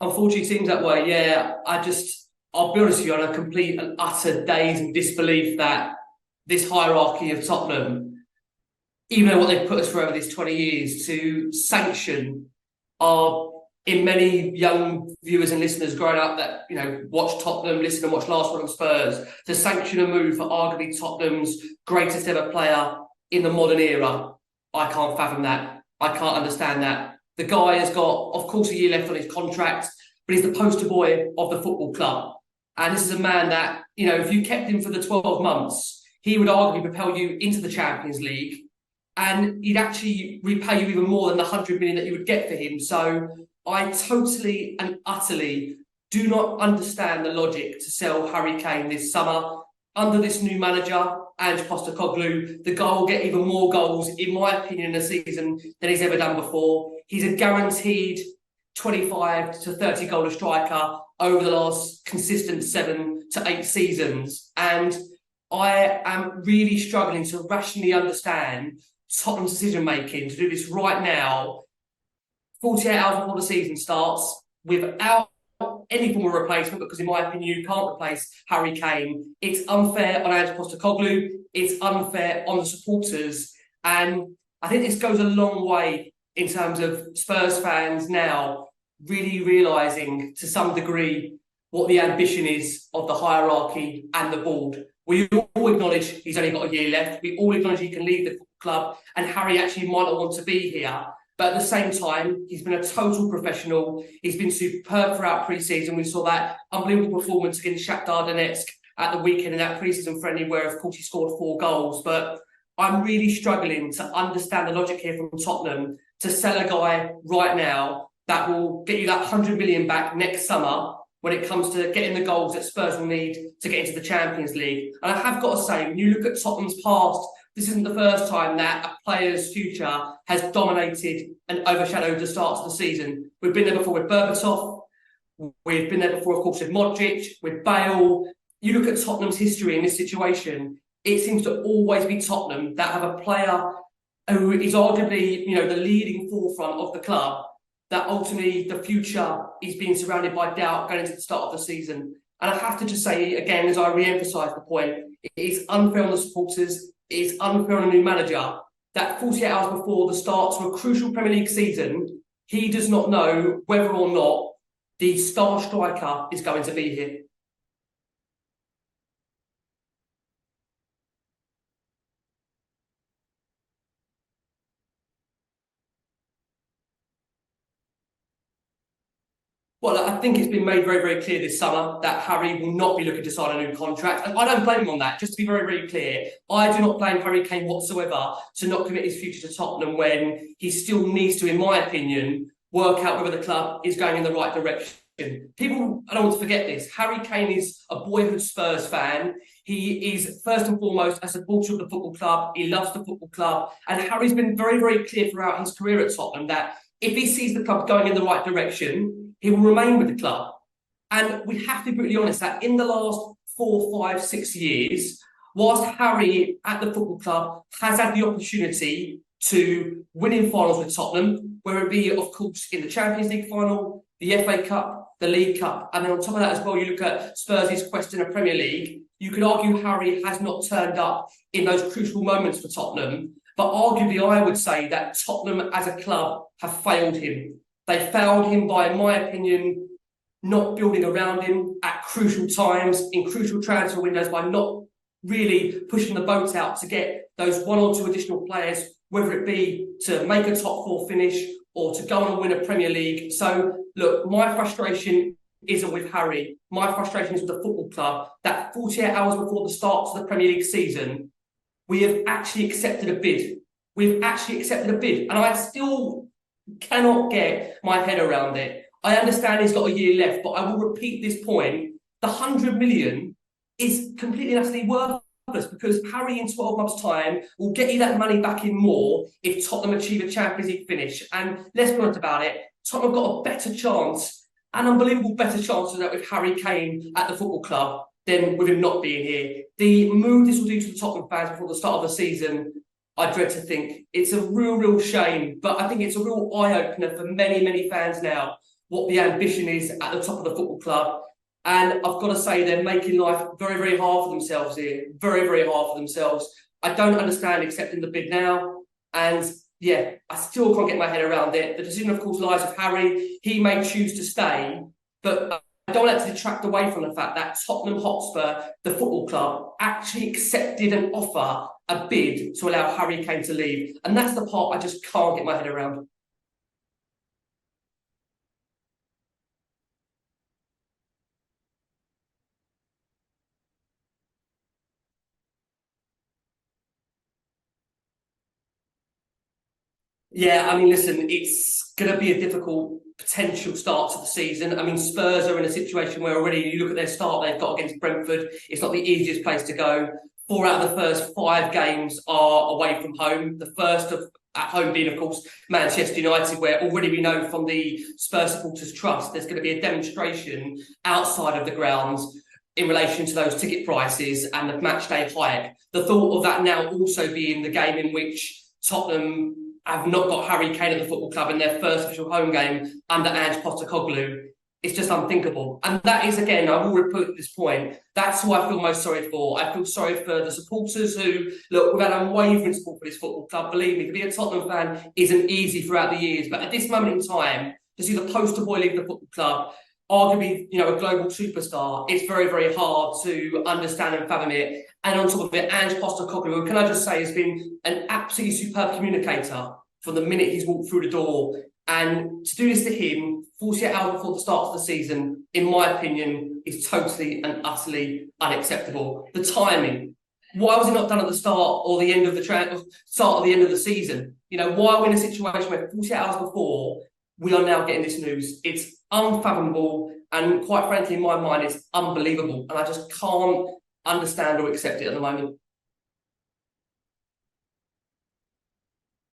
Unfortunately, it seems that way. Yeah, I'll be honest with you, on a complete and utter daze and disbelief that this hierarchy of Tottenham, even though what they've put us for over this 20 years, to sanction our, in many young viewers and listeners growing up that, watch Tottenham, listen and watch Last Word On Spurs, to sanction a move for arguably Tottenham's greatest ever player in the modern era. I can't fathom that. I can't understand that. The guy has got, of course, a year left on his contract, but he's the poster boy of the football club. And this is a man that, if you kept him for the 12 months, he would arguably propel you into the Champions League, and he'd actually repay you even more than the 100 million that you would get for him. So I totally and utterly do not understand the logic to sell Harry Kane this summer. Under this new manager, Ange Postecoglou, the guy will get even more goals, in my opinion, in a season than he's ever done before. He's a guaranteed 25 to 30 goal striker over the last consistent 7 to 8 seasons. And I am really struggling to rationally understand Tottenham's decision-making to do this right now, 48 hours before the season starts, without any form of replacement, because in my opinion, you can't replace Harry Kane. It's unfair on Ange Postecoglou. It's unfair on the supporters. And I think this goes a long way in terms of Spurs fans now really realising to some degree what the ambition is of the hierarchy and the board. We all acknowledge he's only got a year left. We all acknowledge he can leave the club, and Harry actually might not want to be here. But at the same time, he's been a total professional. He's been superb throughout pre-season. We saw that unbelievable performance against Shakhtar Donetsk at the weekend in that pre-season friendly, where, of course, he scored 4 goals. But I'm really struggling to understand the logic here from Tottenham to sell a guy right now that will get you that 100 million back next summer when it comes to getting the goals that Spurs will need to get into the Champions League. And I have got to say, when you look at Tottenham's past, this isn't the first time that a player's future has dominated and overshadowed the start of the season. We've been there before with Berbatov. We've been there before, of course, with Modric, with Bale. You look at Tottenham's history in this situation, it seems to always be Tottenham that have a player who is arguably, the leading forefront of the club, that ultimately the future is being surrounded by doubt going into the start of the season. And I have to just say, again, as I re-emphasise the point, it is unfair on the supporters, it is unfair on a new manager, that 48 hours before the start to a crucial Premier League season, he does not know whether or not the star striker is going to be here. Well, I think it's been made very, very clear this summer that Harry will not be looking to sign a new contract. And I don't blame him on that, just to be very, very clear. I do not blame Harry Kane whatsoever to not commit his future to Tottenham when he still needs to, in my opinion, work out whether the club is going in the right direction. People, I don't want to forget this, Harry Kane is a boyhood Spurs fan. He is, first and foremost, a supporter of the football club. He loves the football club. And Harry's been very, very clear throughout his career at Tottenham that if he sees the club going in the right direction, he will remain with the club. And we have to be brutally honest that in the last 4, 5, 6 years, whilst Harry at the football club has had the opportunity to win in finals with Tottenham, whether it be, of course, in the Champions League final, the FA Cup, the League Cup, and then on top of that as well, you look at Spurs' quest in a Premier League, you could argue Harry has not turned up in those crucial moments for Tottenham, but arguably I would say that Tottenham as a club have failed him. They failed him by, in my opinion, not building around him at crucial times, in crucial transfer windows, by not really pushing the boat out to get those 1 or 2 additional players, whether it be to make a top 4 finish or to go on and win a Premier League. So, look, my frustration isn't with Harry. My frustration is with the football club that 48 hours before the start of the Premier League season, we have actually accepted a bid. We've actually accepted a bid. And I still cannot get my head around it. I understand he's got a year left, but I will repeat this point. The 100 million is completely and utterly worthless, because Harry in 12 months' time will get you that money back in more if Tottenham achieve a Champions League finish. And let's be honest about it, Tottenham have got a better chance, an unbelievable better chance of that with Harry Kane at the football club than with him not being here. The move this will do to the Tottenham fans before the start of the season, I dread to think. It's a real, real shame, but I think it's a real eye-opener for many, many fans now. what the ambition is at the top of the football club. And I've got to say, they're making life very, very hard for themselves here. Very, very hard for themselves. I don't understand accepting the bid now. And yeah, I still can't get my head around it. The decision, of course, lies with Harry. He may choose to stay, but I don't want that to detract away from the fact that Tottenham Hotspur, the football club, actually accepted an offer, a bid to allow Harry Kane to leave. And that's the part I just can't get my head around. Yeah, I mean, listen, it's going to be a difficult potential start to the season. I mean, Spurs are in a situation where already you look at their start they've got against Brentford. It's not the easiest place to go. 4 out of the first 5 games are away from home. The first of at home being, of course, Manchester United, where already we know from the Spurs Supporters Trust there's going to be a demonstration outside of the grounds in relation to those ticket prices and the match day hike. The thought of that now also being the game in which Tottenham have not got Harry Kane at the football club in their first official home game under Ange Postecoglou. It's just unthinkable. And that is, again, I will repeat at this point, that's who I feel most sorry for. I feel sorry for the supporters who, look, we've had unwavering support for this football club. Believe me, to be a Tottenham fan isn't easy throughout the years. But at this moment in time, to see the poster boy leave the football club, arguably, a global superstar, it's very, very hard to understand and fathom it. And on top of it, Ange Postecoglou, who, can I just say, has been an absolutely superb communicator from the minute he's walked through the door. And to do this to him 48 hours before the start of the season, in my opinion, is totally and utterly unacceptable. The timing. Why was it not done at the start or the end of the start of the end of the season? Why are we in a situation where 48 hours before we are now getting this news? It's unfathomable, and quite frankly, in my mind, it's unbelievable. And I just can't understand or accept it at the moment.